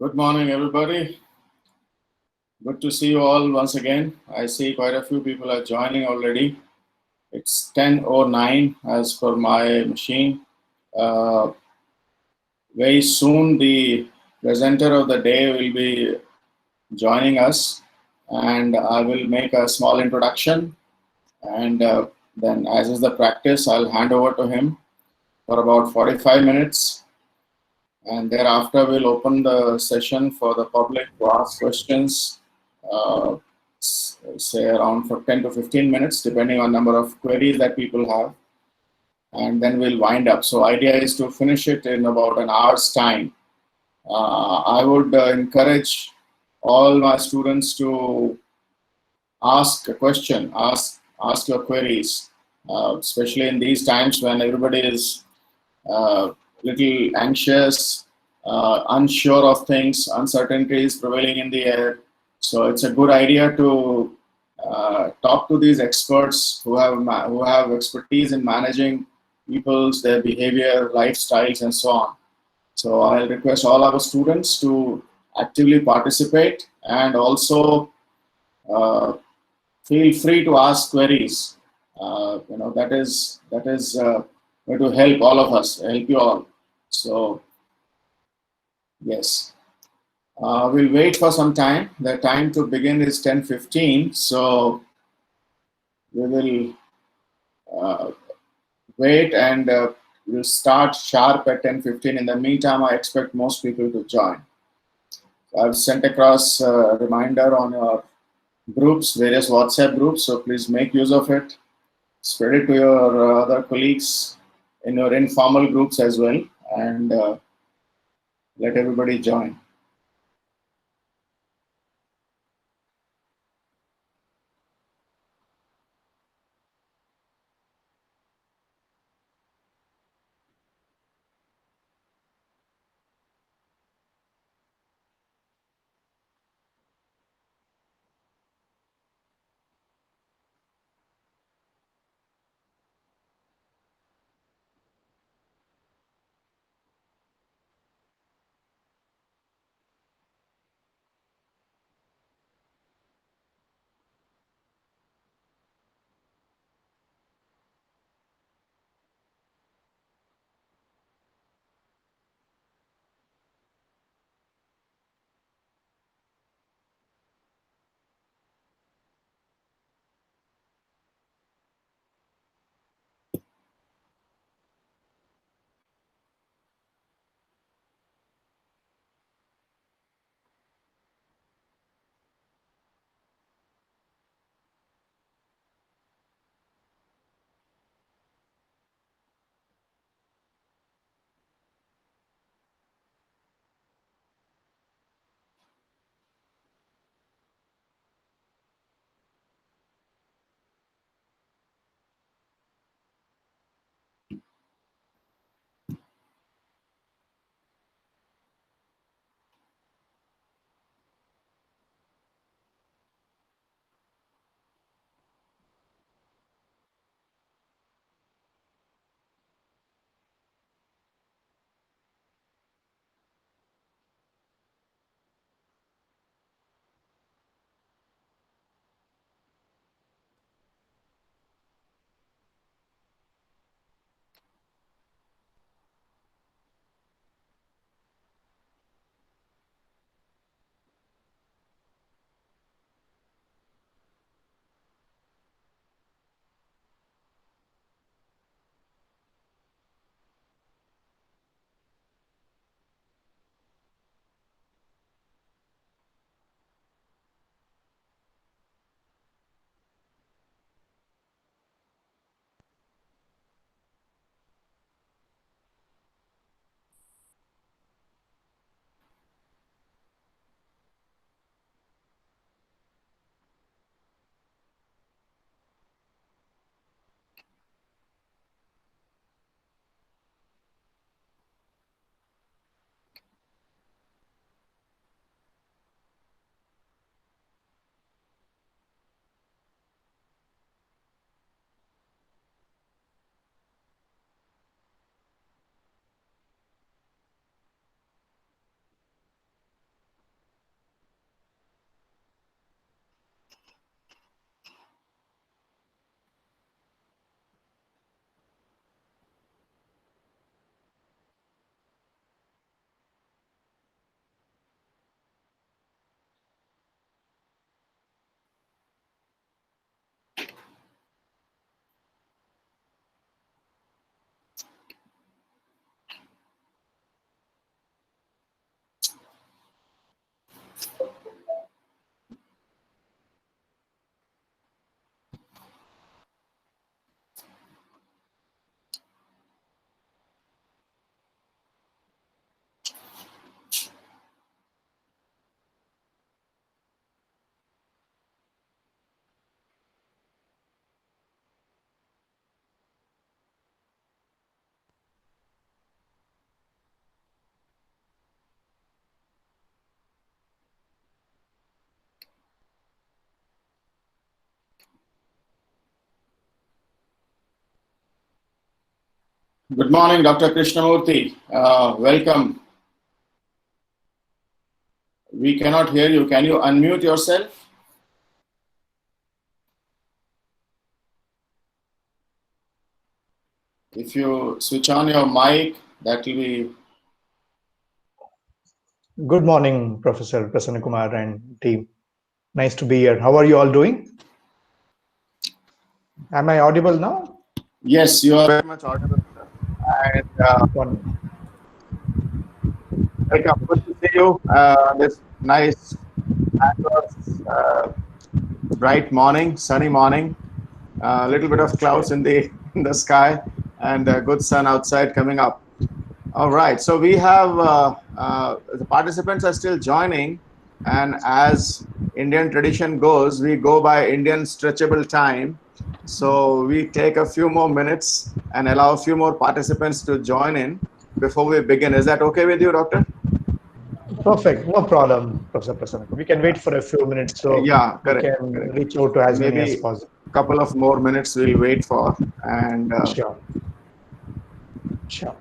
Good morning, everybody. Good to see you all once again. I see quite a few people are joining already. It's 10:09 as per my machine. Uh, Very soon, the presenter of the day will be joining us, and I will make a small introduction. And then, as is the practice, I'll hand over to him for about 45 minutes. And thereafter, we'll open the session for the public to ask questions, uh, say around for 10 to 15 minutes, depending on number of queries that people have. And then we'll wind up. So idea is to finish it in about an hour's time. I would encourage all my students to ask a question, ask your queries, especially in these times when everybody is little anxious, unsure of things, uncertainty is prevailing in the air. So it's a good idea to talk to these experts who have expertise in managing people's their behavior, lifestyles, and so on. So I'll request all our students to actively participate and also uh, feel free to ask queries. That is going to help all of us, help you all. So yes, we'll wait for some time. The time to begin is 10:15. So we will wait and we'll start sharp at 10:15. In the meantime, I expect most people to join. I've sent across a reminder on your groups, various WhatsApp groups. So please make use of it. Spread it to your other colleagues in your informal groups as well, and let everybody join. Good morning, Dr. Krishnamurthy. Welcome. We cannot hear you. Can you unmute yourself? If you switch on your mic, that will be... Good morning, Professor Prasanna Kumar and team. Nice to be here. How are you all doing? Am I audible now? Yes, you are very much audible. And welcome. Good to see you. This nice, bright morning, sunny morning. A little bit of clouds in the sky, and good sun outside coming up. All right, so we have the participants are still joining, and as Indian tradition goes, we go by Indian stretchable time. So we take a few more minutes and allow a few more participants to join in before we begin. Is that okay with you, Doctor? Perfect, no problem, Professor Prasanna. We can wait for a few minutes so Yeah, we correct. can reach out to as many as Maybe possible. a couple of more minutes we'll wait for, and Sure. Sure.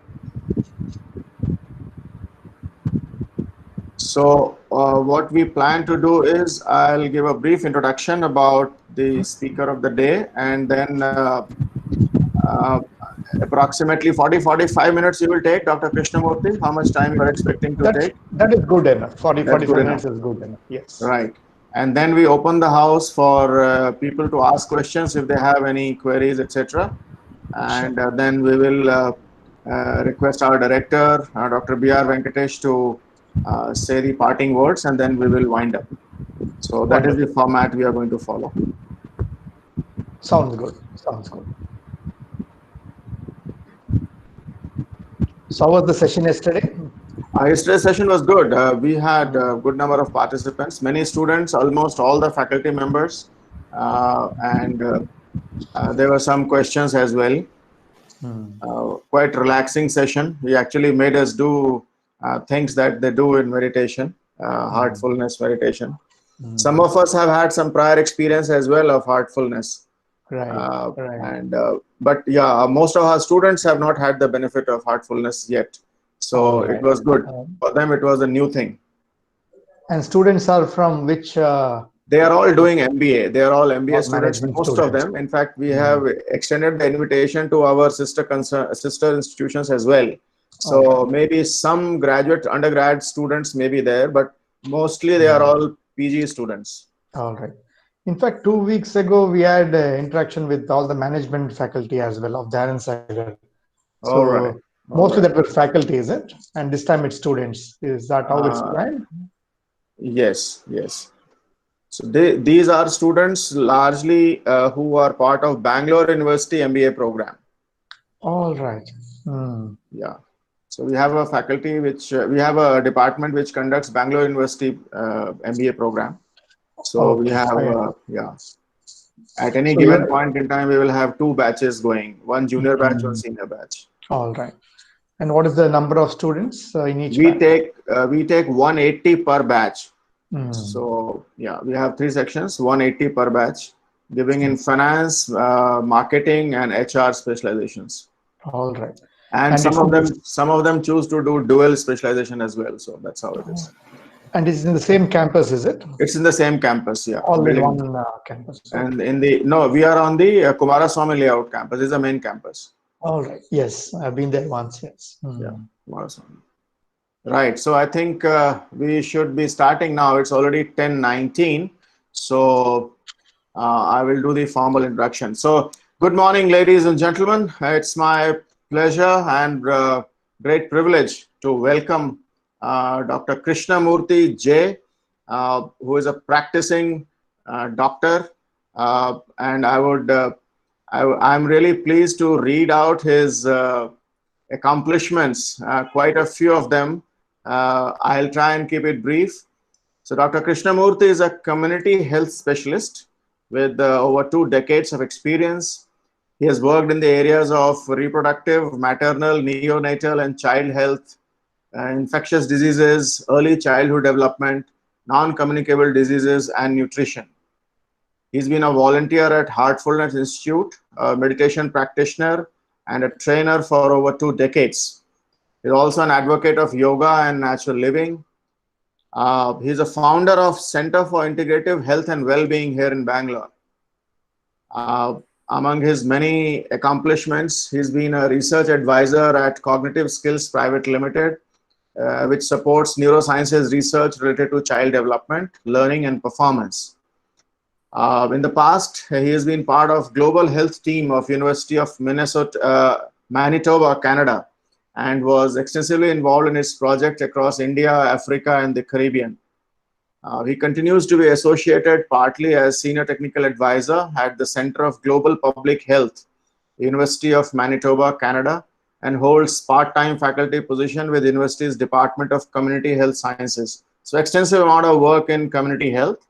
So what we plan to do is I'll give a brief introduction about the speaker of the day, and then approximately 40-45 minutes you will take, Dr. Krishnamurthy. How much time you are expecting to take? That is good enough. 40-45 minutes enough. is good enough. Yes. Right. And then we open the house for people to ask questions if they have any queries, etc. And then we will request our director, Dr. B.R. Venkatesh, to say the parting words, and then we will wind up. So that is the format we are going to follow. Sounds good. Sounds good. So how was the session yesterday? Yesterday's session was good. We had a good number of participants, many students, almost all the faculty members, and there were some questions as well. Quite relaxing session. He actually made us do things that they do in meditation, heartfulness meditation. Some of us have had some prior experience as well of heartfulness. Right. But yeah, most of our students have not had the benefit of heartfulness yet. So it was good. For them, it was a new thing. And students are from which? They are all doing MBA. They are all MBA students, most of them. In fact, we have extended the invitation to our sister institutions as well. So maybe some graduate undergrad students may be there, but mostly they are all PG students. All right. In fact, 2 weeks ago, we had interaction with all the management faculty as well of Dharan Sagar. So mostly that were faculty, is it? And this time it's students. Is that how it's planned? Yes, yes. So these are students largely who are part of Bangalore University MBA program. All right. Yeah. So we have a faculty which we have a department which conducts Bangalore University MBA program. So we have at any given point in time we will have 2 batches going, one junior batch, one senior batch. All right. And what is the number of students in each batch? We take 180 per batch. So yeah, we have 3 sections, 180 per batch, giving in finance, marketing, and HR specializations. All right. And some of them choose to do dual specialization as well. So that's how it is. And it's in the same campus, is it? It's in the same campus, yeah. All in one campus. And we are on the Kumaraswamy Layout campus. This is the main campus. All right. Yes, I've been there once. Yes. Yeah, Kumaraswamy. Right. So I think we should be starting now. It's already 10:19. So I will do the formal introduction. So good morning, ladies and gentlemen. It's my pleasure and great privilege to welcome Dr. Krishnamurthy J, who is a practicing doctor. And I'm really pleased to read out his accomplishments, quite a few of them. I'll try and keep it brief. So Dr. Krishnamurthy is a community health specialist with over 2 decades of experience. He has worked in the areas of reproductive, maternal, neonatal, and child health, infectious diseases, early childhood development, non-communicable diseases, and nutrition. He's been a volunteer at Heartfulness Institute, a meditation practitioner, and a trainer for over 2 decades. He's also an advocate of yoga and natural living. He's a founder of Center for Integrative Health and Well-being here in Bangalore. Among his many accomplishments, he's been a research advisor at Cognitive Skills Private Limited, which supports neurosciences research related to child development, learning, and performance. In the past, he has been part of global health team of University of Manitoba, Canada, and was extensively involved in its project across India, Africa, and the Caribbean. He continues to be associated partly as Senior Technical Advisor at the Center of Global Public Health, University of Manitoba, Canada, and holds part-time faculty position with university's Department of Community Health Sciences. So extensive amount of work in community health.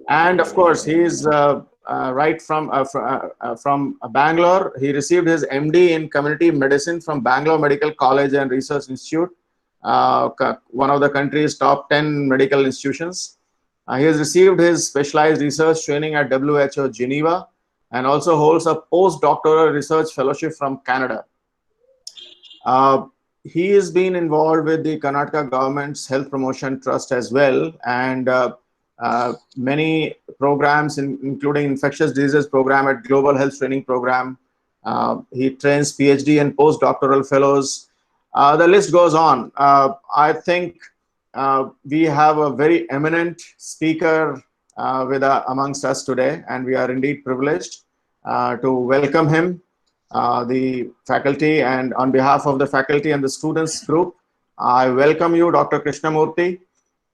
And of course, he is right from Bangalore. He received his MD in community medicine from Bangalore Medical College and Research Institute, one of the country's top 10 medical institutions. He has received his specialized research training at WHO Geneva and also holds a postdoctoral research fellowship from Canada. He has been involved with the Karnataka government's Health Promotion Trust as well, and many programs, including infectious diseases program at Global Health Training Program. He trains PhD and postdoctoral fellows. The list goes on. I think we have a very eminent speaker amongst us today, and we are indeed privileged to welcome him, the faculty, and on behalf of the faculty and the students group, I welcome you, Dr. Krishnamurthy,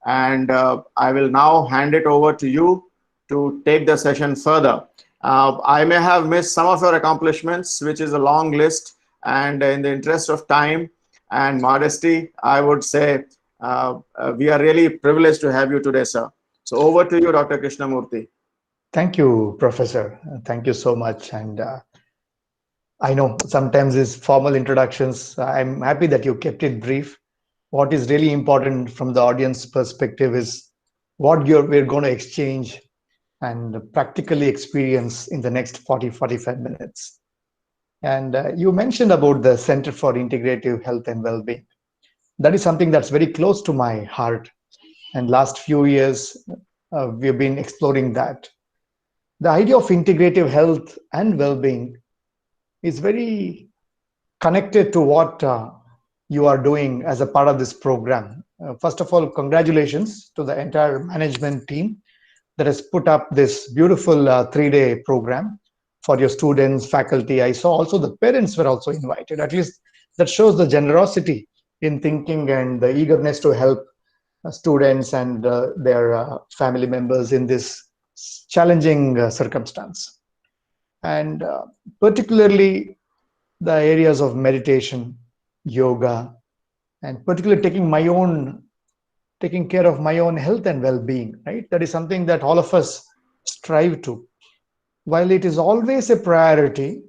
and I will now hand it over to you to take the session further. I may have missed some of your accomplishments, which is a long list, and in the interest of time and modesty, I would say we are really privileged to have you today, sir. So over to you, Dr. Krishnamurthy. Thank you, Professor. Thank you so much. And I know sometimes these formal introductions, I'm happy that you kept it brief. What is really important from the audience perspective is what we're going to exchange and practically experience in the next 40-45 minutes. And you mentioned about the Center for Integrative Health and Well-being. That is something that's very close to my heart. And last few years, we've been exploring that. The idea of integrative health and well-being is very connected to what you are doing as a part of this program. First of all, congratulations to the entire management team that has put up this beautiful 3-day program for your students, faculty. I saw also the parents were also invited. At least that shows the generosity in thinking and the eagerness to help students and their family members in this challenging circumstance. And particularly the areas of meditation, yoga, and particularly taking care of my own health and well-being, right? That is something that all of us strive to. While it is always a priority,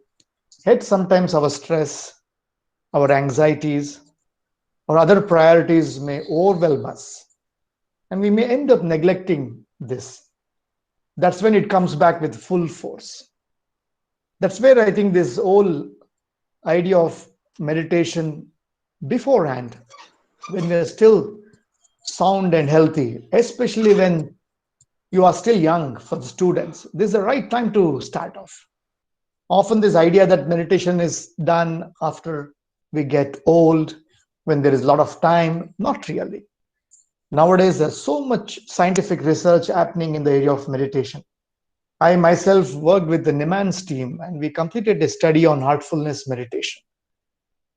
yet sometimes our stress, our anxieties, or other priorities may overwhelm us, and we may end up neglecting this. That's when it comes back with full force. That's where I think this whole idea of meditation beforehand, when we're still sound and healthy, especially when you are still young for the students, this is the right time to start off. Often this idea that meditation is done after we get old, when there is a lot of time, not really. Nowadays, there's so much scientific research happening in the area of meditation. I myself worked with the Niman's team, and we completed a study on heartfulness meditation.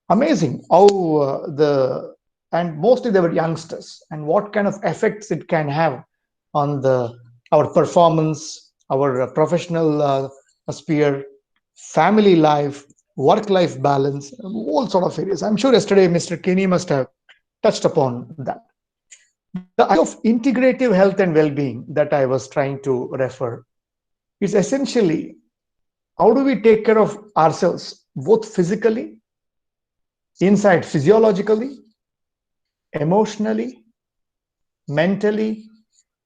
Amazing how and mostly they were youngsters, and what kind of effects it can have on our performance, our professional sphere, family life, work-life balance, all sort of areas. I'm sure yesterday Mr. Kinney must have touched upon that. The idea of integrative health and well-being that I was trying to refer is essentially how do we take care of ourselves, both physically, inside physiologically, emotionally, mentally,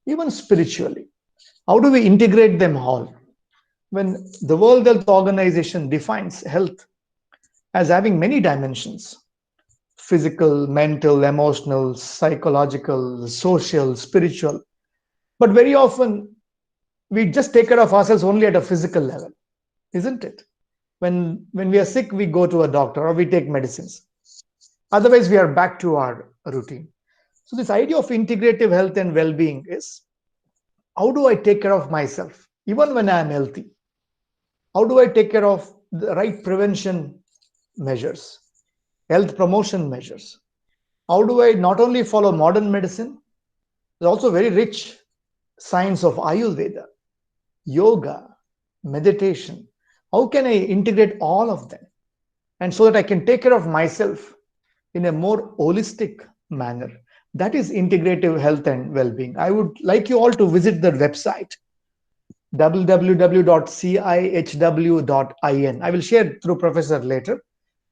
even spiritually. How do we integrate them all? when the World Health Organization defines health as having many dimensions: physical, mental, emotional, psychological, social, spiritual. But very often we just take care of ourselves only at a physical level, isn't it? When we are sick, we go to a doctor or we take medicines. Otherwise, we are back to our routine. So this idea of integrative health and well-being is, how do I take care of myself even when I am healthy? How do I take care of the right prevention measures, health promotion measures? How do I not only follow modern medicine, there's also very rich science of Ayurveda, yoga, meditation. How can I integrate all of them? And so that I can take care of myself in a more holistic manner. That is integrative health and well-being. I would like you all to visit the website www.cihw.in. I will share through Professor later.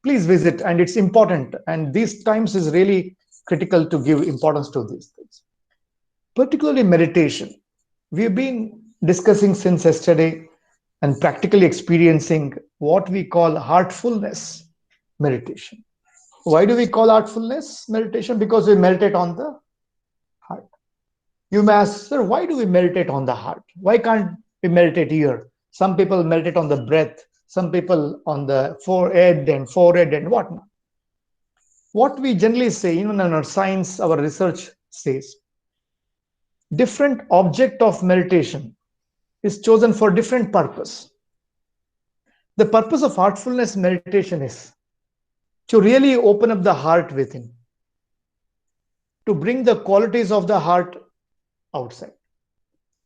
Please visit, and it's important. And these times is really critical to give importance to these things. Particularly meditation. We've been discussing since yesterday and practically experiencing what we call heartfulness meditation. Why do we call heartfulness meditation? Because we meditate on the heart. You may ask, sir, why do we meditate on the heart? Why can't we meditate here? Some people meditate on the breath, some people on the forehead and whatnot. What we generally say, even in our science, our research says, different object of meditation is chosen for different purpose. The purpose of heartfulness meditation is to really open up the heart within, to bring the qualities of the heart outside.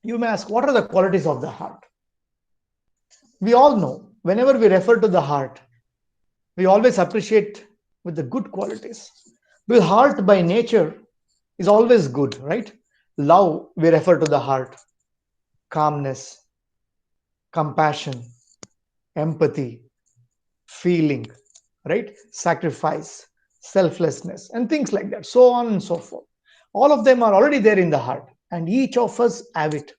You may ask, what are the qualities of the heart? We all know, whenever we refer to the heart, we always appreciate with the good qualities. Because heart by nature is always good, right? Love, we refer to the heart. Calmness, compassion, empathy, feeling, right? Sacrifice, selflessness, and things like that, so on and so forth. All of them are already there in the heart, and each of us have it.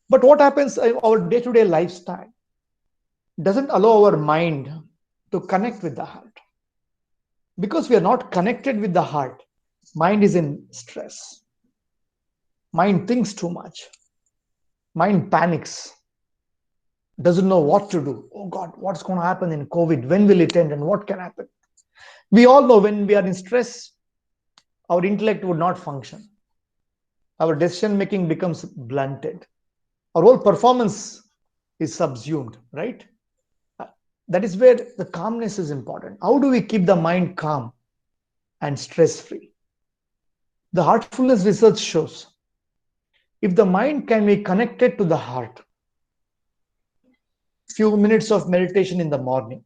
But what happens in our day-to-day lifestyle doesn't allow our mind to connect with the heart. Because we are not connected with the heart, mind is in stress. Mind thinks too much. Mind panics, doesn't know what to do. Oh God, what's going to happen in COVID? When will it end and what can happen? We all know when we are in stress, our intellect would not function. Our decision making becomes blunted. Our whole performance is subsumed, right? That is where the calmness is important. How do we keep the mind calm and stress free? The heartfulness research shows if the mind can be connected to the heart, few minutes of meditation in the morning,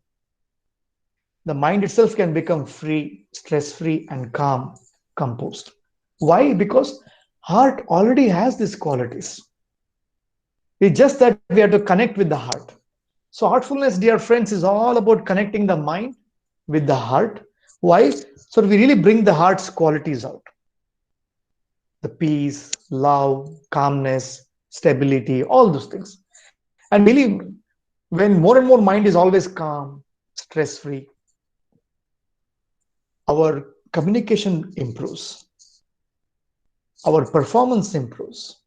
the mind itself can become free, stress free, and calm, composed. Why? Because heart already has these qualities. It's just that we have to connect with the heart. So heartfulness, dear friends, is all about connecting the mind with the heart. Why? So we really bring the heart's qualities out. The peace, love, calmness, stability, all those things. And believe me, when more and more mind is always calm, stress-free, our communication improves, our performance improves,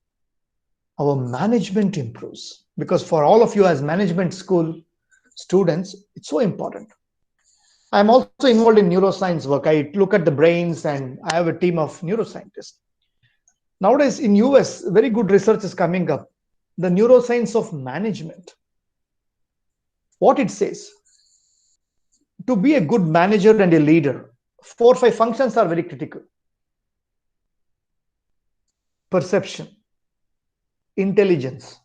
our management improves. Because for all of you as management school students, it's so important. I'm also involved in neuroscience work. I look at the brains and I have a team of neuroscientists. Nowadays in US, very good research is coming up. The neuroscience of management. What it says, to be a good manager and a leader, 4 or 5 functions are very critical. Perception, intelligence,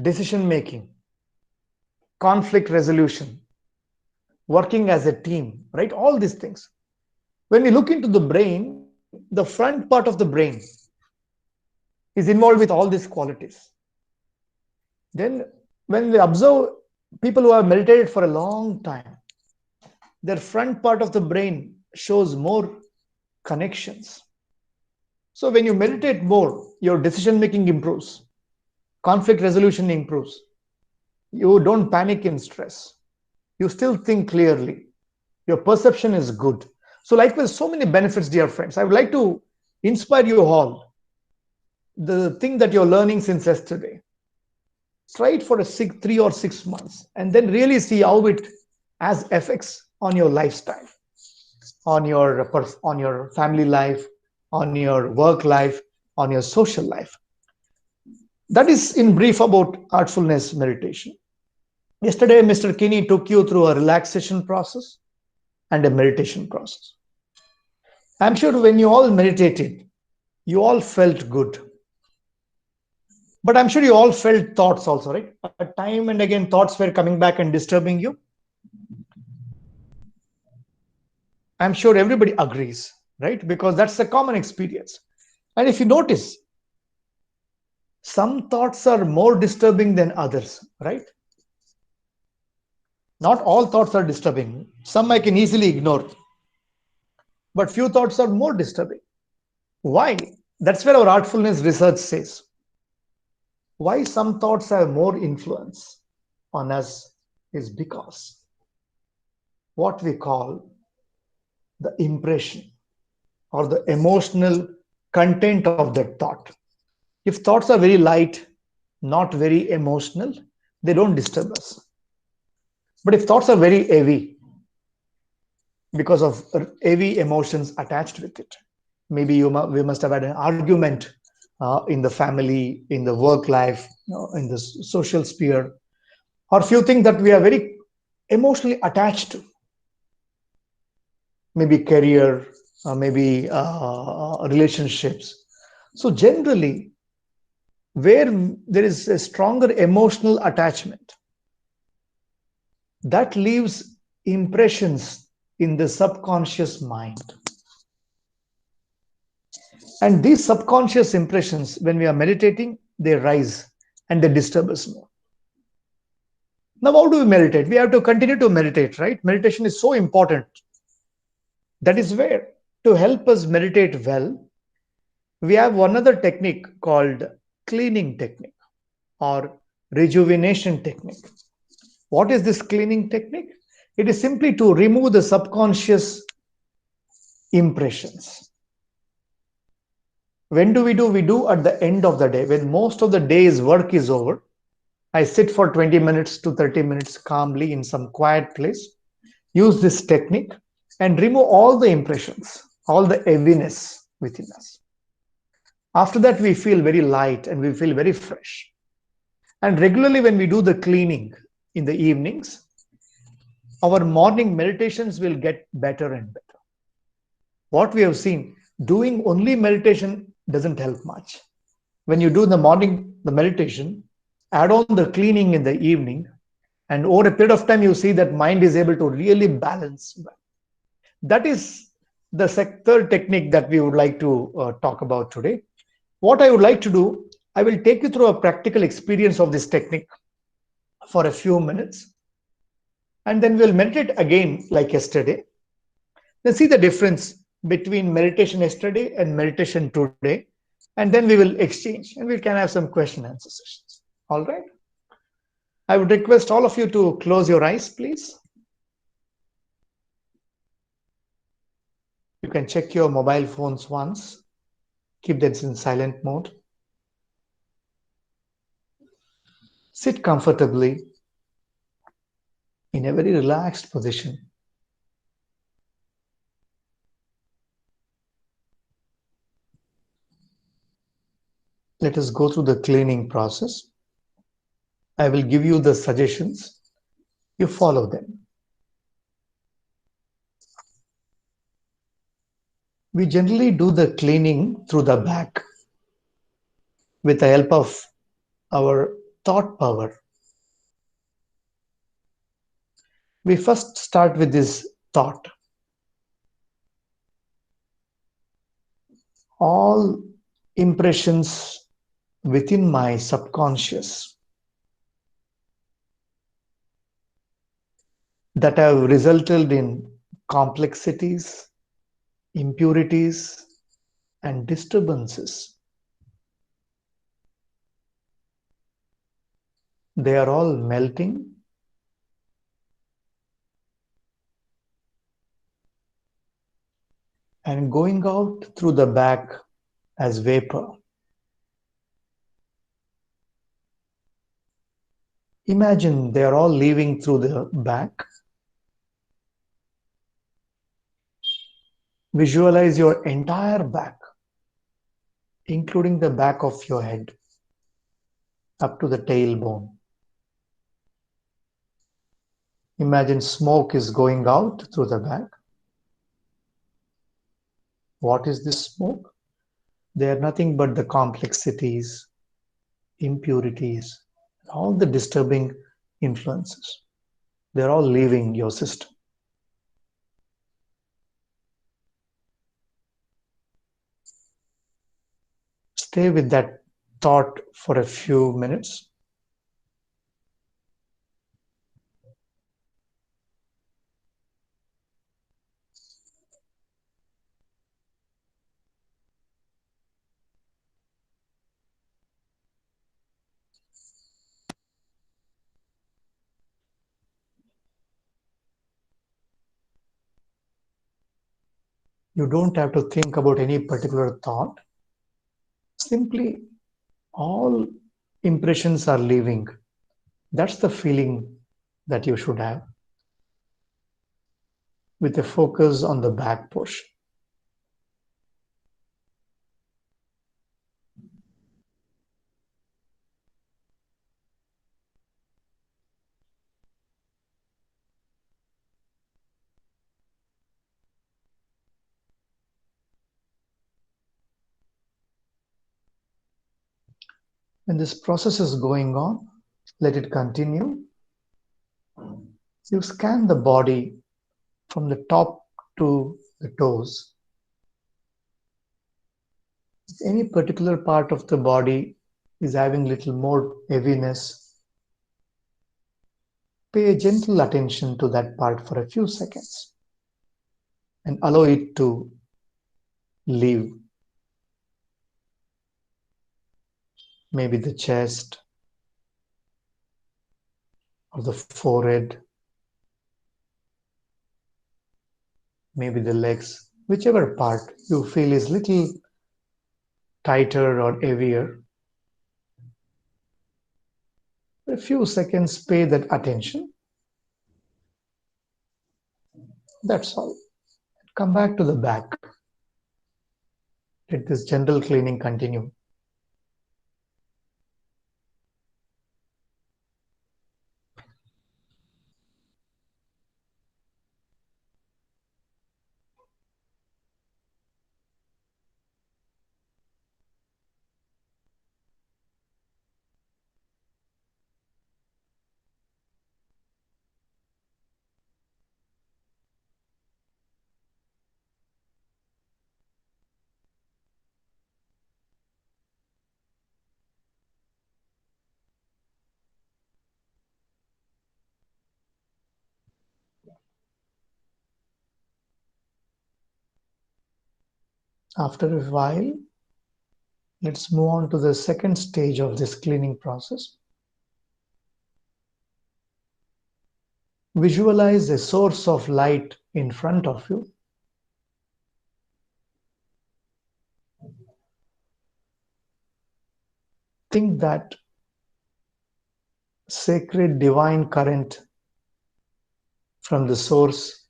decision making, conflict resolution, working as a team, right? All these things. When we look into the brain, the front part of the brain is involved with all these qualities. Then when we observe people who have meditated for a long time, their front part of the brain shows more connections. So when you meditate more, your decision making improves, conflict resolution improves. You don't panic in stress. You still think clearly. Your perception is good. So likewise, so many benefits, dear friends. I would like to inspire you all. The thing that you're learning since yesterday, try it for 3 or 6 months and then really see how it has effects on your lifestyle, on your family life, on your work life, on your social life. That is in brief about artfulness meditation. Yesterday, Mr. Kinney took you through a relaxation process and a meditation process. I'm sure when you all meditated, you all felt good. But I'm sure you all felt thoughts also, right? Time and again, thoughts were coming back and disturbing you. I'm sure everybody agrees, right? Because that's a common experience. And if you notice, some thoughts are more disturbing than others, right? Not all thoughts are disturbing. Some I can easily ignore, but few thoughts are more disturbing. Why? That's where our artfulness research says. Why some thoughts have more influence on us is because what we call the impression or the emotional content of that thought. If thoughts are very light, not very emotional, they don't disturb us. But if thoughts are very heavy, because of heavy emotions attached with it, maybe we must have had an argument in the family, in the work life, in the social sphere, or few things that we are very emotionally attached to, maybe career, maybe relationships. So generally, where there is a stronger emotional attachment, that leaves impressions in the subconscious mind. And these subconscious impressions, when we are meditating, they rise and they disturb us more. Now, how do we meditate? We have to continue to meditate, right? Meditation is so important. That is where, to help us meditate well, we have one other technique called cleaning technique or rejuvenation technique. What is this cleaning technique? It is simply to remove the subconscious impressions. When do? We do at the end of the day, when most of the day's work is over. I sit for 20 minutes to 30 minutes calmly in some quiet place, use this technique and remove all the impressions, all the heaviness within us. After that, we feel very light and we feel very fresh. And regularly when we do the cleaning in the evenings, our morning meditations will get better and better. What we have seen, doing only meditation doesn't help much. When you do the morning, the meditation, add on the cleaning in the evening, and over a period of time, you see that mind is able to really balance well. That is the third technique that we would like to talk about today. What I would like to do, I will take you through a practical experience of this technique for a few minutes, and then we'll meditate again like yesterday. Then see the difference between meditation yesterday and meditation today, and then we will exchange and we can have some question and answer sessions. All right. I would request all of you to close your eyes, please. You can check your mobile phones once. Keep them in silent mode. Sit comfortably in a very relaxed position. Let us go through the cleaning process. I will give you the suggestions. You follow them. We generally do the cleaning through the back with the help of our thought power. We first start with this thought. All impressions within my subconscious that have resulted in complexities, impurities, and disturbances. They are all melting and going out through the back as vapor. Imagine they are all leaving through the back. Visualize your entire back, including the back of your head, up to the tailbone. Imagine smoke is going out through the back. What is this smoke? They are nothing but the complexities, impurities, all the disturbing influences. They're all leaving your system. Stay with that thought for a few minutes. You don't have to think about any particular thought. Simply, all impressions are leaving. That's the feeling that you should have, with a focus on the back portion. When this process is going on, let it continue. You scan the body from the top to the toes. If any particular part of the body is having little more heaviness, pay a gentle attention to that part for a few seconds and allow it to leave. Maybe the chest or the forehead, maybe the legs, whichever part you feel is little tighter or heavier. For a few seconds, pay that attention. That's all. Come back to the back. Let this gentle cleaning continue. After a while, let's move on to the second stage of this cleaning process. Visualize a source of light in front of you. Think that sacred divine current from the source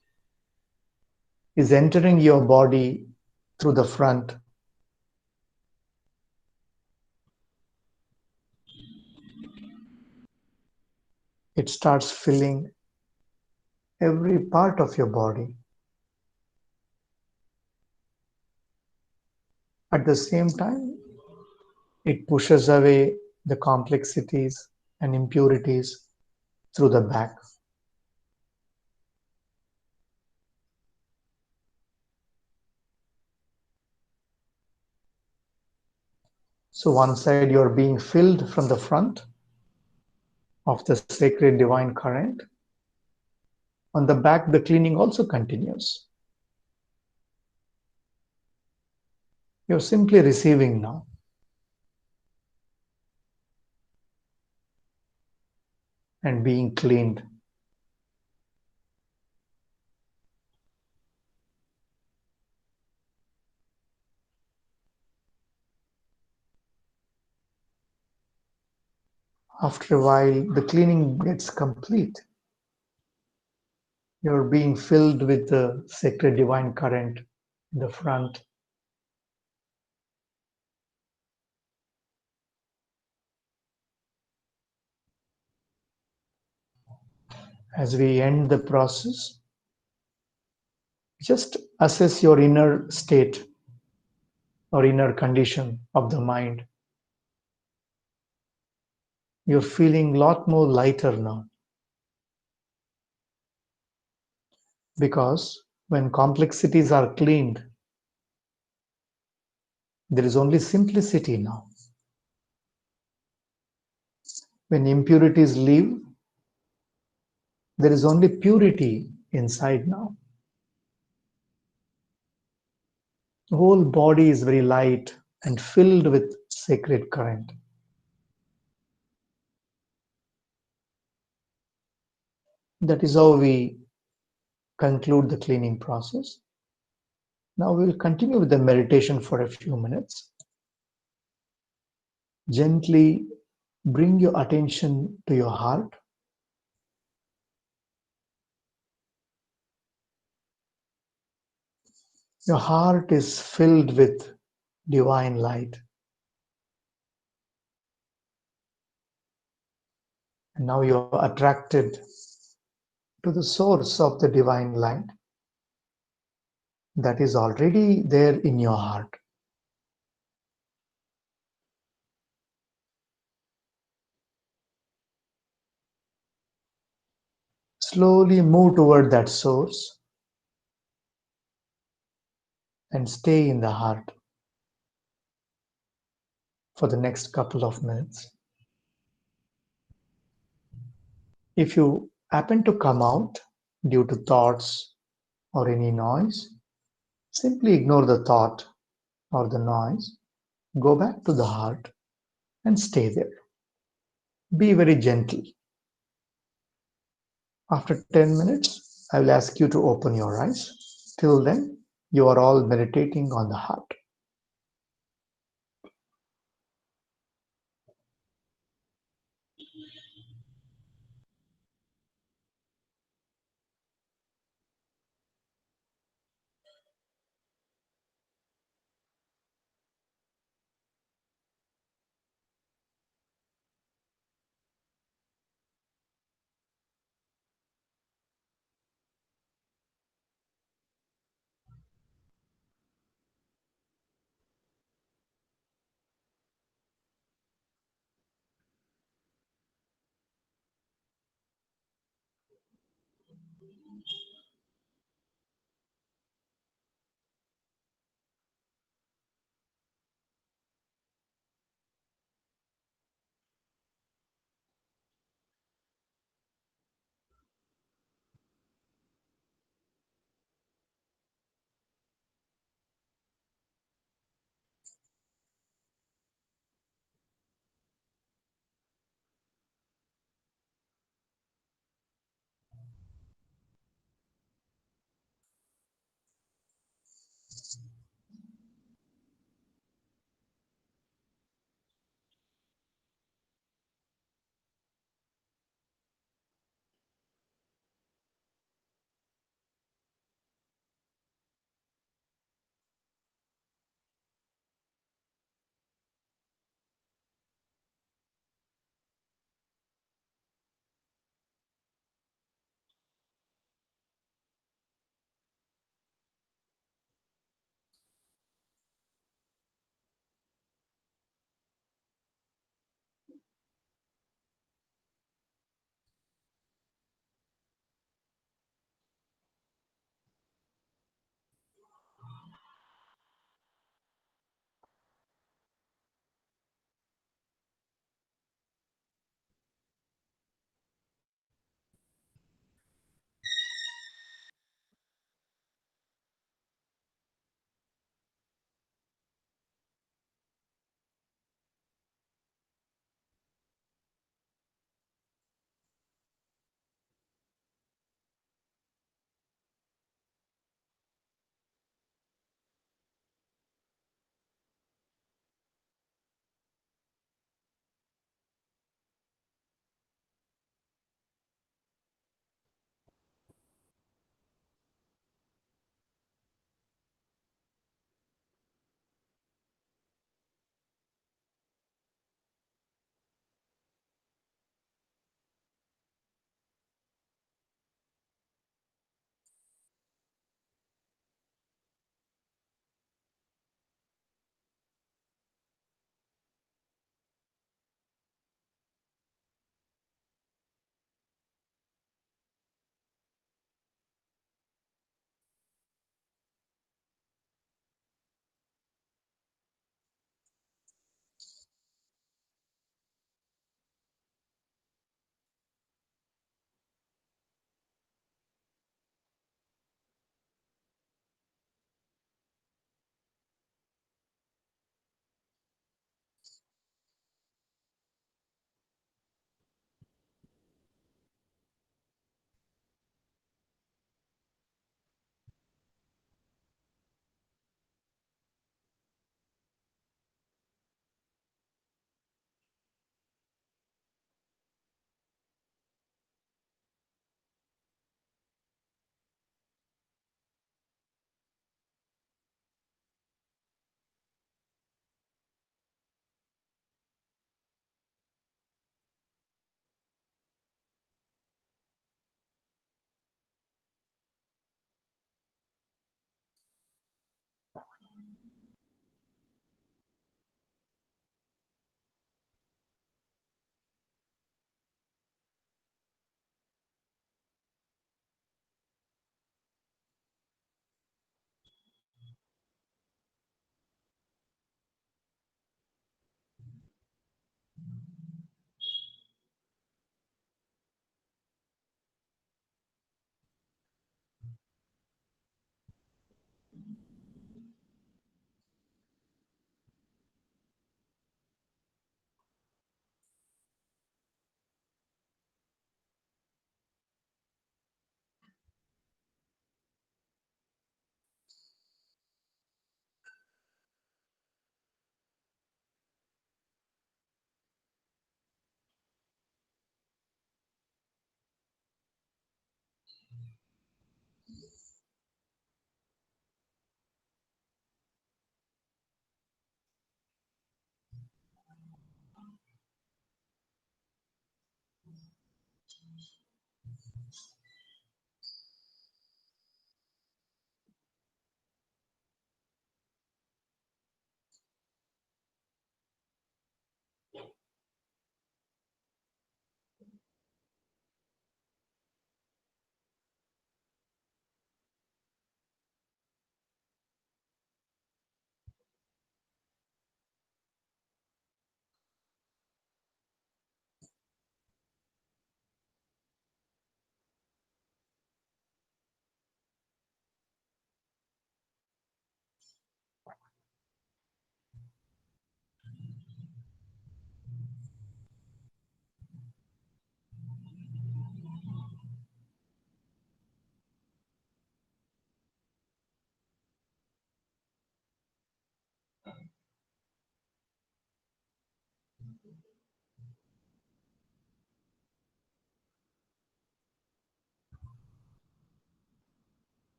is entering your body through the front. It starts filling every part of your body. At the same time, it pushes away the complexities and impurities through the back. So one side you're being filled from the front of the sacred divine current. On the back, the cleaning also continues. You're simply receiving now. and being cleaned. After a while, the cleaning gets complete. You're being filled with the sacred divine current in the front. As we end the process, just assess your inner state or inner condition of the mind. You're feeling a lot more lighter now. Because when complexities are cleaned, there is only simplicity now. When impurities leave, there is only purity inside now. The whole body is very light and filled with sacred current. That is how we conclude the cleaning process. Now we will continue with the meditation for a few minutes. Gently bring your attention to your heart. Your heart is filled with divine light. And now you are attracted to the source of the divine light that is already there in your heart. Slowly move toward that source and stay in the heart for the next couple of minutes. If you happen to come out due to thoughts or any noise, simply ignore the thought or the noise, go back to the heart and stay there. Be very gentle. After 10 minutes, I will ask you to open your eyes. Till then, you are all meditating on the heart.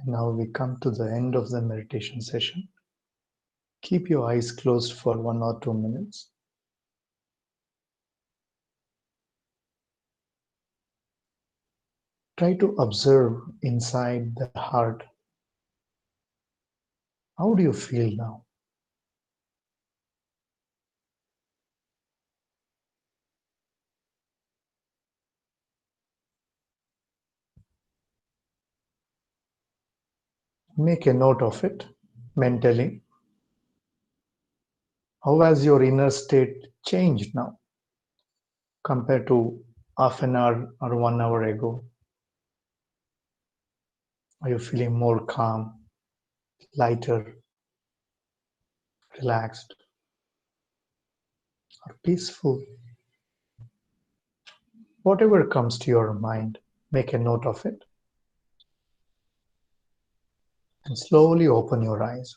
And now we come to the end of the meditation session. Keep your eyes closed for 1 or 2 minutes. Try to observe inside the heart. How do you feel now? Make a note of it mentally. How has your inner state changed now compared to half an hour or 1 hour ago? Are you feeling more calm, lighter, relaxed, or peaceful? Whatever comes to your mind, make a note of it and slowly open your eyes.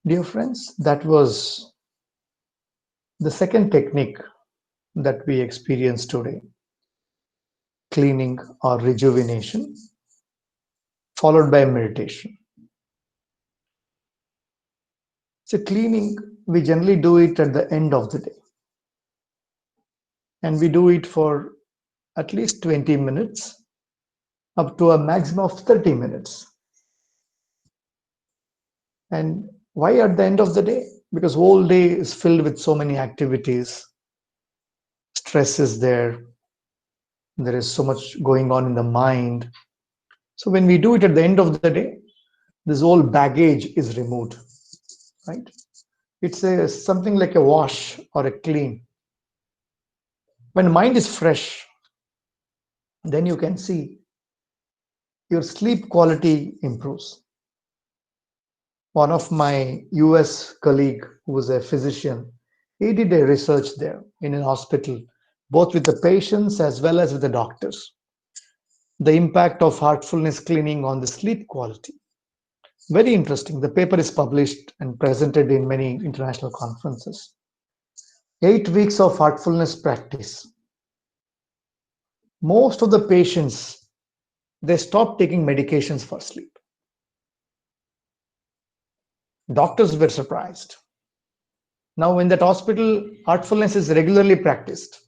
Dear friends, that was the second technique that we experienced today, cleaning or rejuvenation, followed by meditation. So cleaning, we generally do it at the end of the day. And we do it for at least 20 minutes, up to a maximum of 30 minutes. And why at the end of the day? Because whole day is filled with so many activities. Stress is there. There is so much going on in the mind. So when we do it at the end of the day, this whole baggage is removed, right? It's something like a wash or a clean. When the mind is fresh, then you can see your sleep quality improves. One of my US colleague who was a physician, he did a research there in an hospital, both with the patients as well as with the doctors. The impact of heartfulness cleaning on the sleep quality. Very interesting. The paper is published and presented in many international conferences. 8 weeks of heartfulness practice. Most of the patients, they stop taking medications for sleep. Doctors were surprised. Now in that hospital, heartfulness is regularly practiced.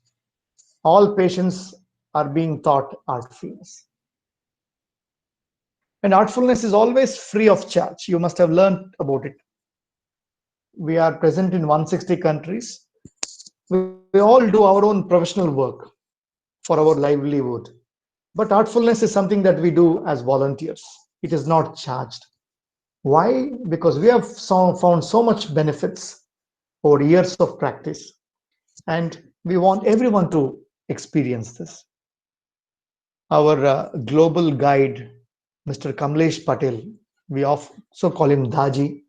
All patients are being taught heartfulness. And heartfulness is always free of charge. You must have learned about it. We are present in 160 countries. We all do our own professional work for our livelihood. But heartfulness is something that we do as volunteers. It is not charged. Why? Because we have found so much benefits over years of practice. And we want everyone to experience this. Our global guide, Mr. Kamlesh Patel, we also call him Daji.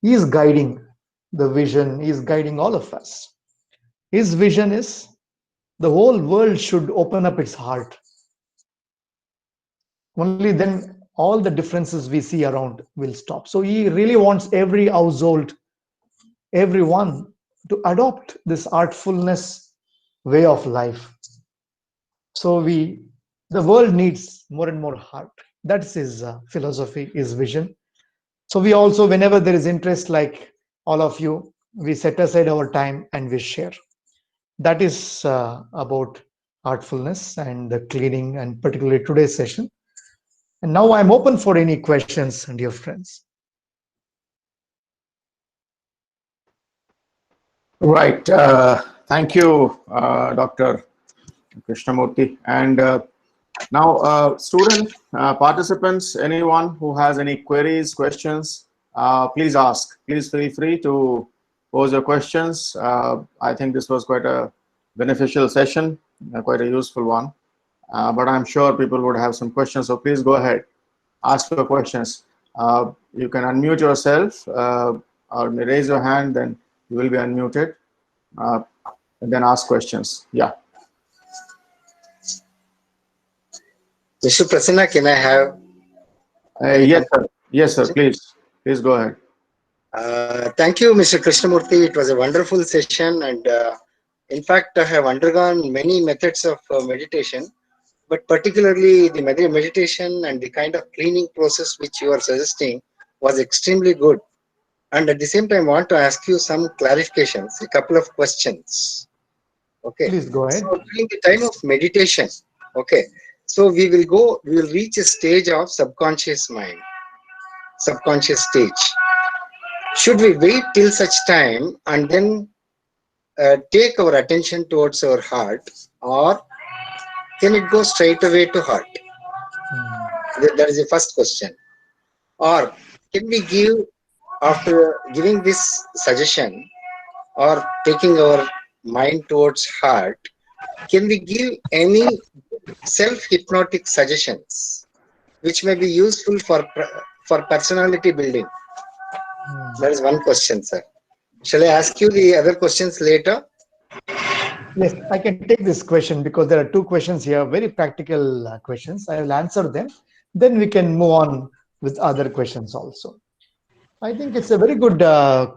He is guiding the vision, he is guiding all of us. His vision is the whole world should open up its heart. Only then all the differences we see around will stop. So he really wants every household, everyone to adopt this artfulness way of life. So the world needs more and more heart. That's his philosophy, his vision. So we also, whenever there is interest, like all of you, we set aside our time and we share. That is about artfulness and the cleaning, and particularly today's session. And now I'm open for any questions, dear friends. Right. Thank you, Dr. Krishnamurthy. And now, student participants, anyone who has any queries, questions, please ask. Please feel free to pose your questions. I think this was quite a beneficial session, quite a useful one. But I'm sure people would have some questions, so please go ahead, ask your questions. You can unmute yourself or raise your hand, then you will be unmuted, and then ask questions. Yeah. Mr. Prasanna, can I have? Yes, sir. Yes, sir. Please go ahead. Thank you, Mr. Krishnamurthy. It was a wonderful session, and in fact, I have undergone many methods of meditation, but particularly the meditation and the kind of cleaning process which you are suggesting was extremely good. And at the same time, I want to ask you some clarifications, a couple of questions. Okay. Please go ahead. So during the time of meditation, okay, so we will reach a stage of subconscious mind, subconscious stage. should we wait till such time and then take our attention towards our heart, or can it go straight away to heart? That is the first question. Or can we give, after giving this suggestion or taking our mind towards heart, can we give any self-hypnotic suggestions which may be useful for personality building? That is one question, sir. Shall I ask you the other questions later? Yes, I can take this question because there are two questions here, very practical questions. I will answer them. Then we can move on with other questions also. I think it's a very good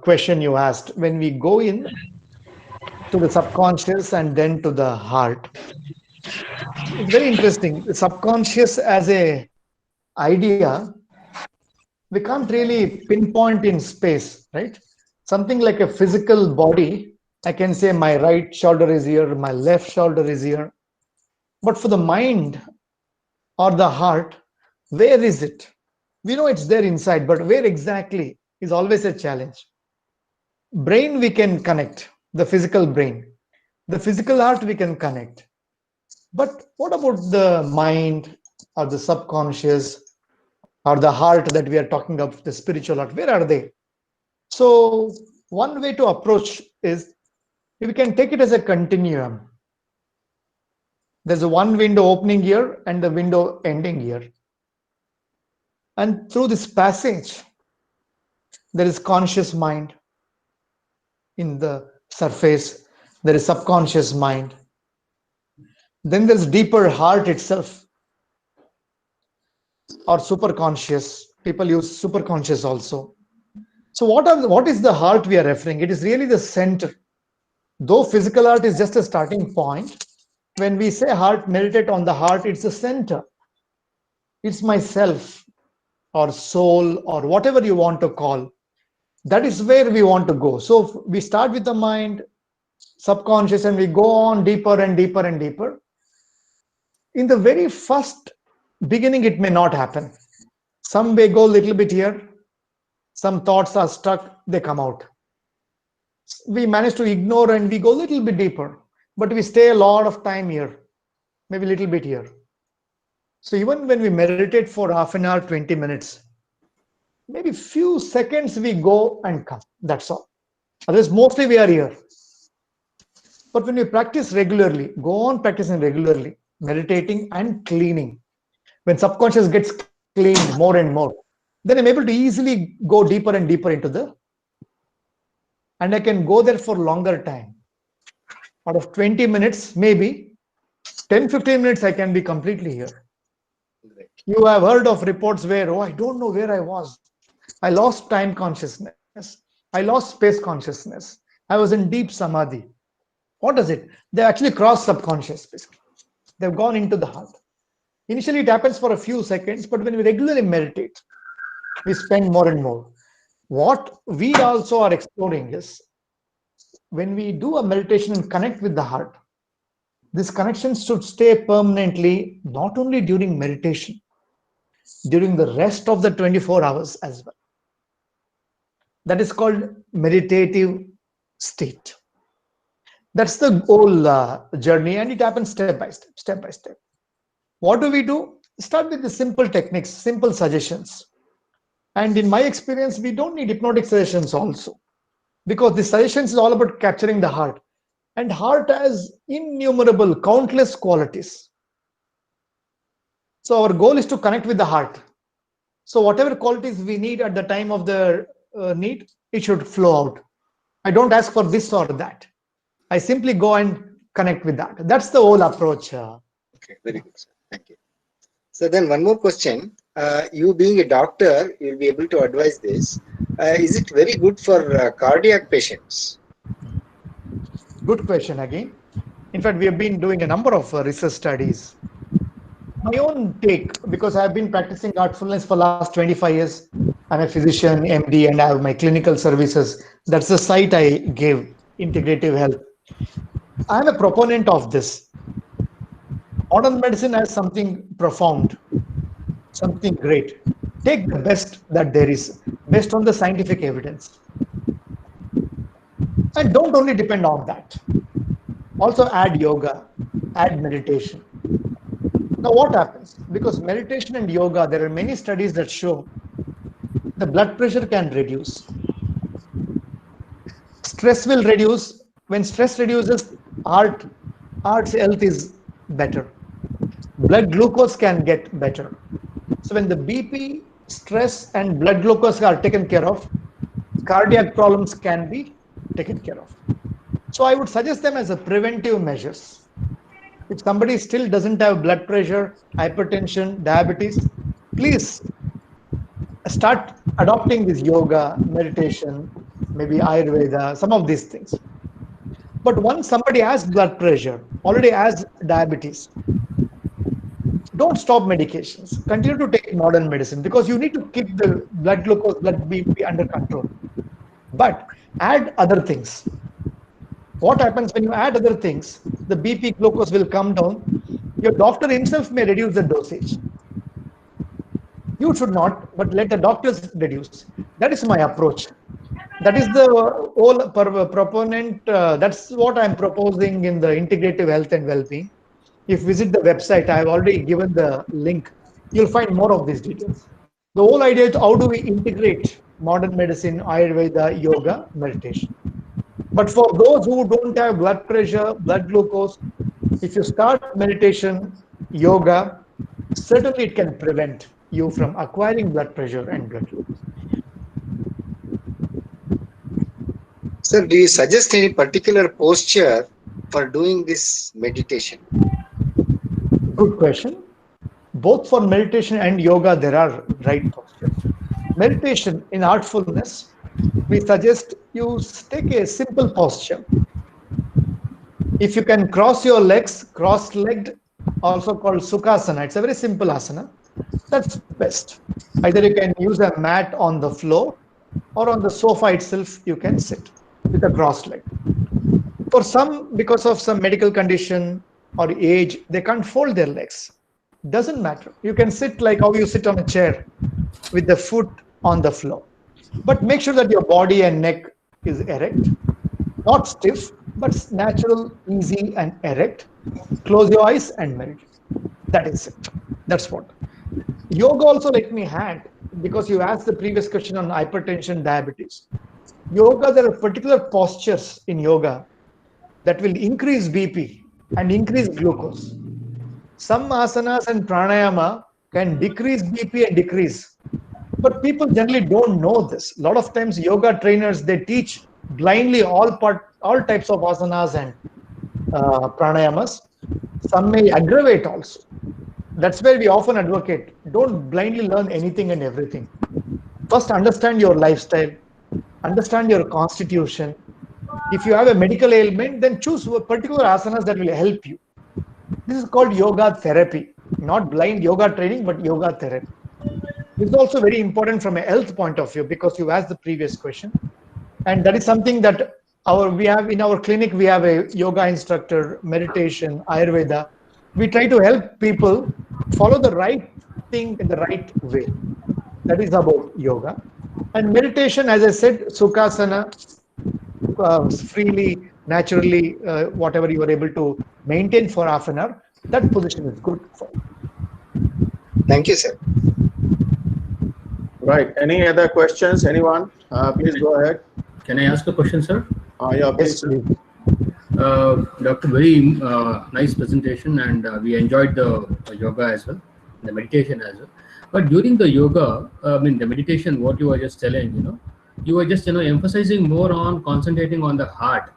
question you asked. When we go in to the subconscious and then to the heart, it's very interesting. The subconscious as a idea, we can't really pinpoint in space, right? Something like a physical body, I can say my right shoulder is here, my left shoulder is here. But for the mind or the heart, where is it? We know it's there inside, but where exactly is always a challenge. Brain we can connect, the physical brain. The physical heart we can connect. But what about the mind or the subconscious or the heart that we are talking of, the spiritual heart? Where are they? So one way to approach is we can take it as a continuum. There's a one window opening here and the window ending here. And through this passage, there is conscious mind in the surface. There is subconscious mind. Then there's deeper heart itself, or superconscious. People use superconscious also. So what is the heart we are referring? It is really the center. Though physical heart is just a starting point, when we say heart, meditate on the heart, it's the center. It's myself or soul or whatever you want to call. That is where we want to go. So we start with the mind, subconscious, and we go on deeper and deeper and deeper. In the very first beginning, it may not happen. Some may go a little bit here. Some thoughts are stuck, they come out. We manage to ignore and we go a little bit deeper, but we stay a lot of time here, maybe a little bit here. So even when we meditate for half an hour, 20 minutes, maybe few seconds we go and come, that's all. Otherwise, mostly we are here. But when we practice regularly, go on practicing regularly, meditating and cleaning, when subconscious gets cleaned more and more, then I'm able to easily go deeper and deeper into and I can go there for longer time. Out of 20 minutes, maybe 10-15 minutes, I can be completely here. You have heard of reports where, I don't know where I was. I lost time consciousness. I lost space consciousness. I was in deep samadhi. What is it? They actually crossed subconscious, basically. They've gone into the heart. Initially, it happens for a few seconds, but when we regularly meditate, we spend more and more. What we also are exploring is when we do a meditation and connect with the heart, this connection should stay permanently, not only during meditation, during the rest of the 24 hours as well. That is called meditative state. That's the whole journey, and it happens step by step, step by step. What do? Start with the simple techniques, simple suggestions. And in my experience, we don't need hypnotic suggestions also, because the suggestions is all about capturing the heart. And heart has innumerable, countless qualities. So our goal is to connect with the heart. So whatever qualities we need at the time of the need, it should flow out. I don't ask for this or that. I simply go and connect with that. That's the whole approach. Okay, very good, sir. Thank you. So then one more question. You being a doctor, you'll be able to advise this. Is it very good for cardiac patients? Good question again. In fact, we have been doing a number of research studies. My own take, because I've been practicing heartfulness for the last 25 years. I'm a physician, MD, and I have my clinical services. That's the site I gave, Integrative Health. I'm a proponent of this. Modern medicine has something profound, something great. Take the best that there is, based on the scientific evidence. And don't only depend on that. Also add yoga, add meditation. Now what happens? Because meditation and yoga, there are many studies that show the blood pressure can reduce. Stress will reduce. When stress reduces, heart's health is better. Blood glucose can get better. So when the BP, stress, and blood glucose are taken care of, cardiac problems can be taken care of. So I would suggest them as a preventive measures. If somebody still doesn't have blood pressure, hypertension, diabetes, please start adopting this yoga, meditation, maybe Ayurveda, some of these things. But once somebody has blood pressure, already has diabetes, don't stop medications. Continue to take modern medicine because you need to keep the blood glucose, blood BP under control. But add other things. What happens when you add other things? The BP, glucose will come down. Your doctor himself may reduce the dosage. You should not, but let the doctors reduce. That is my approach. That is the whole proponent. That's what I'm proposing in the integrative health and well-being. If you visit the website, I've already given the link. You'll find more of these details. The whole idea is how do we integrate modern medicine, Ayurveda, yoga, meditation. But for those who don't have blood pressure, blood glucose, if you start meditation, yoga, certainly it can prevent you from acquiring blood pressure and blood glucose. Sir, do you suggest any particular posture for doing this meditation? Good question. Both for meditation and yoga, there are right postures. Meditation in artfulness, we suggest you take a simple posture. If you can cross your legs, cross-legged, also called Sukhasana, it's a very simple asana. That's best. Either you can use a mat on the floor or on the sofa itself, you can sit with a cross leg. For some, because of some medical condition or age, they can't fold their legs. Doesn't matter. You can sit like how you sit on a chair with the foot on the floor. But make sure that your body and neck is erect, not stiff, but natural, easy, and erect. Close your eyes and meditate. That is it. That's what. Yoga also, let me add, because you asked the previous question on hypertension, diabetes. Yoga, there are particular postures in yoga that will increase BP and increase glucose. Some asanas and pranayama can decrease BP and decrease. But people generally don't know this. A lot of times yoga trainers, they teach blindly all types of asanas and pranayamas. Some may aggravate also. That's where we often advocate, don't blindly learn anything and everything. First, understand your lifestyle, understand your constitution. If you have a medical ailment, then choose particular asanas that will help you. This is called yoga therapy, not blind yoga training, but yoga therapy. This is also very important from a health point of view because you asked the previous question. And that is something that we have in our clinic. We have a yoga instructor, meditation, Ayurveda. We try to help people follow the right thing in the right way. That is about yoga. And meditation, as I said, Sukhasana, freely, naturally, whatever you are able to maintain for half an hour, that position is good for you. Thank you, sir. Right. Any other questions? Anyone? Please go ahead. Can I ask a question, sir? Yeah, please. Doctor, very nice presentation, and we enjoyed the yoga as well, the meditation as well. But during the yoga, the meditation, what you were just telling, you were just emphasizing more on concentrating on the heart.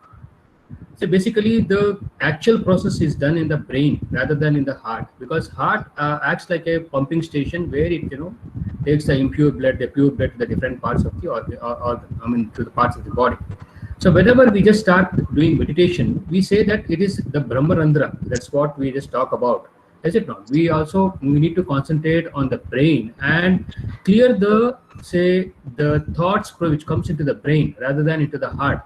So basically, the actual process is done in the brain rather than in the heart, because heart acts like a pumping station where it takes the impure blood, the pure blood to the different parts of the to the parts of the body. So whenever we just start doing meditation, we say that it is the Brahmarandhra. That's what we just talk about. Is it not? We need to concentrate on the brain and clear the thoughts which comes into the brain rather than into the heart.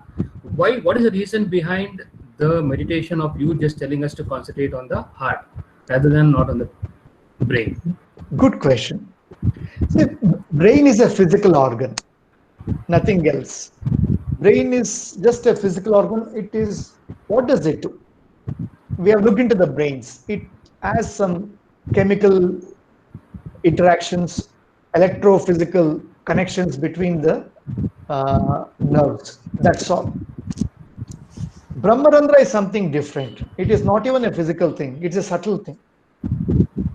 Why? What is the reason behind the meditation of you just telling us to concentrate on the heart rather than not on the brain? Good question. See, brain is a physical organ, nothing else. brain is just a physical organ. It is, what does it do? We have looked into the brains. It has some chemical interactions, electrophysical connections between the nerves. That's all. Brahmarandra is something different. It is not even a physical thing. It's a subtle thing.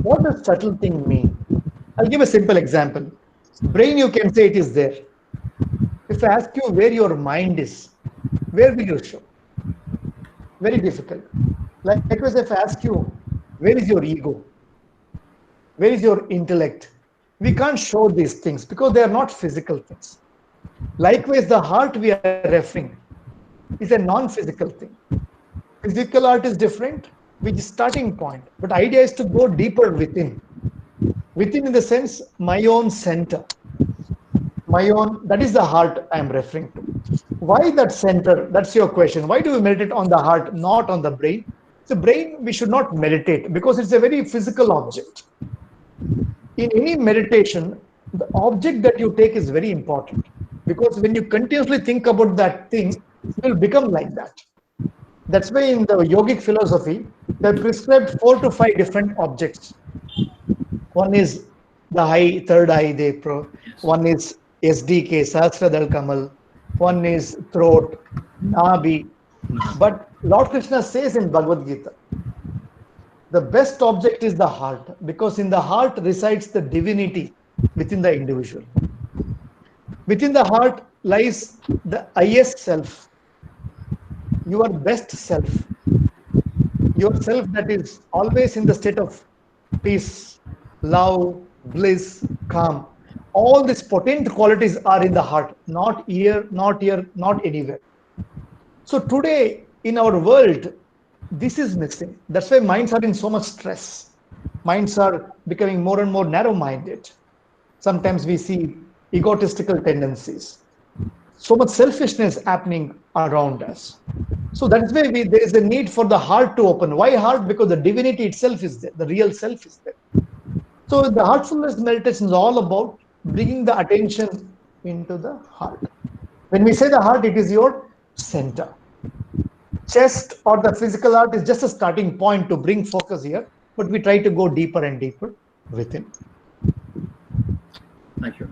What does subtle thing mean? I'll give a simple example. Brain, you can say it is there. If I ask you where your mind is, where will you show? Very difficult. Likewise, if I ask you, where is your ego? Where is your intellect? We can't show these things because they are not physical things. Likewise, the heart we are referring is a non-physical thing. Physical art is different, which is starting point. But idea is to go deeper within. Within in the sense, my own center. My own, that is the heart I am referring to. Why that center? That's your question. Why do we meditate on the heart, not on the brain? The brain, we should not meditate because it's a very physical object. In any meditation, the object that you take is very important because when you continuously think about that thing, it will become like that. That's why in the yogic philosophy, they prescribed 4 to 5 different objects. One is the eye, third eye, one is SDK, Sahasradal Kamal, one is throat, Nabi. But Lord Krishna says in Bhagavad Gita, the best object is the heart, because in the heart resides the divinity within the individual. Within the heart lies the highest self, your best self, yourself that is always in the state of peace, love, bliss, calm. All these potent qualities are in the heart, not here, not anywhere. So today in our world, this is missing. That's why minds are in so much stress. Minds are becoming more and more narrow-minded. Sometimes we see egotistical tendencies. So much selfishness happening around us. So that's why there is a need for the heart to open. Why heart? Because the divinity itself is there. The real self is there. So the heartfulness meditation is all about bringing the attention into the heart. When we say the heart, it is your center. Chest or the physical heart is just a starting point to bring focus here, but we try to go deeper and deeper within. Thank you.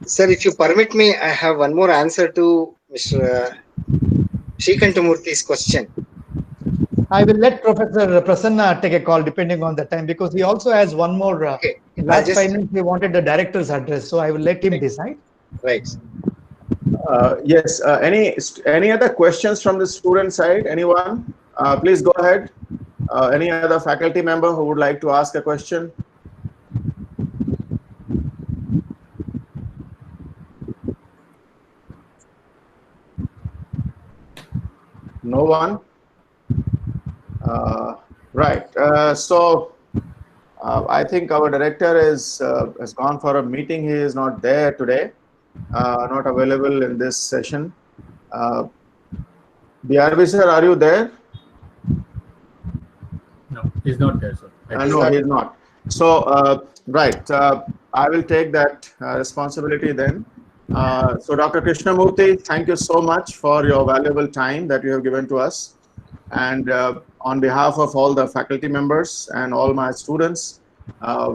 Sir, if you permit me, I have one more answer to Mr. Srikantamurthy's question. I will let Professor Prasanna take a call depending on the time, because he also has one more. Okay. In last 5 minutes, we wanted the director's address, so I will let him decide. Right. Yes. Any other questions from the student side? Anyone? Please go ahead. Any other faculty member who would like to ask a question? No one? Right. I think our director has gone for a meeting. He is not there today, not available in this session. BRB sir, are you there? No, he's not there, sir. No, he's not. So, right. I will take that responsibility then. So, Dr. Krishnamurthy, thank you so much for your valuable time that you have given to us. And on behalf of all the faculty members and all my students,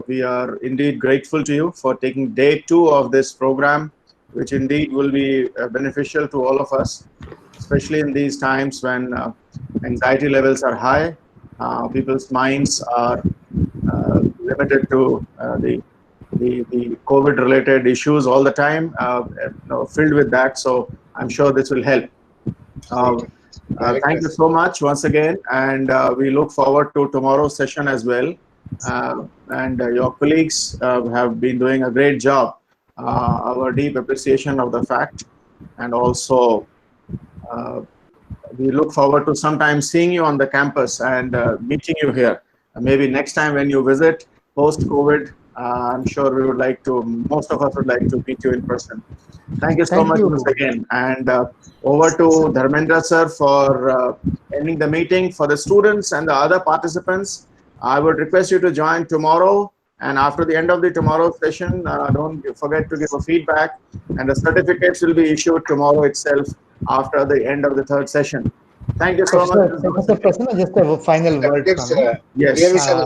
we are indeed grateful to you for taking day 2 of this program, which indeed will be beneficial to all of us, especially in these times when anxiety levels are high, people's minds are limited to the COVID-related issues all the time, filled with that. So I'm sure this will help. Thank you so much once again, and we look forward to tomorrow's session as well. And your colleagues have been doing a great job. Our deep appreciation of the fact, and also we look forward to sometimes seeing you on the campus and meeting you here. Maybe next time when you visit post-COVID, I'm sure we would like to, most of us would like to meet you in person. Thank you so much once again. And over to Dharmendra sir for ending the meeting. For the students and the other participants, I would request you to join tomorrow And after the end of the tomorrow's session, don't forget to give a feedback, and the certificates will be issued tomorrow itself after the end of the third session. Thank you so much. Professor Prasanna, just a final word from me. Yes. Really, sir.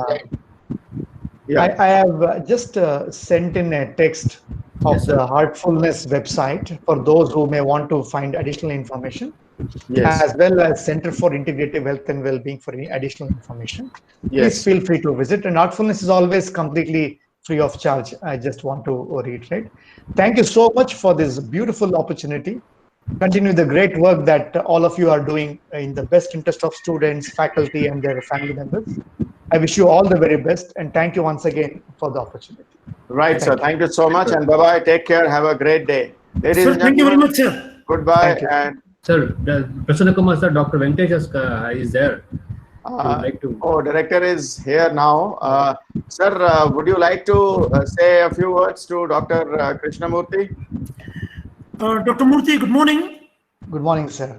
Yeah. I have just sent in a text of Yes, sir. the Heartfulness website for those who may want to find additional information, Yes. as well as Center for Integrative Health and Wellbeing for any additional information. Please Yes. feel free to visit. And Heartfulness is always completely free of charge. I just want to reiterate. Thank you so much for this beautiful opportunity. Continue the great work that all of you are doing in the best interest of students, faculty, and their family members. I wish you all the very best, and thank you once again for the opportunity. Right, sir. Thank you. Thank you so much, and bye-bye. Take care. Have a great day. Ladies Sir, and thank you very gentlemen, much, sir. goodbye. Thank you. And Sir, Prasanna Kumar sir, Dr. Venkatesh is there. I would like to. oh, director is here now. Sir, would you like to say a few words to Dr. Krishnamurthy? Dr. Murthy, good morning. Good morning, sir.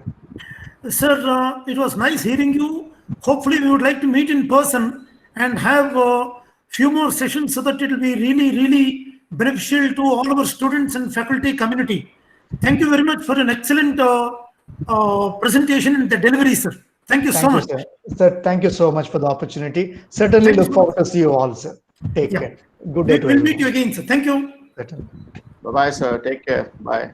Sir, it was nice hearing you. Hopefully, we would like to meet in person and have a few more sessions so that it will be really, really beneficial to all our students and faculty community. Thank you very much for an excellent presentation and the delivery, sir. Thank you so much. Sir. Sir, thank you so much for the opportunity. Certainly Thank you look so forward to see you all, sir. Take Yeah. care. Good day to We'll meet everyone. you again, sir. Thank you. Certainly. Bye-bye, sir. Take care. Bye.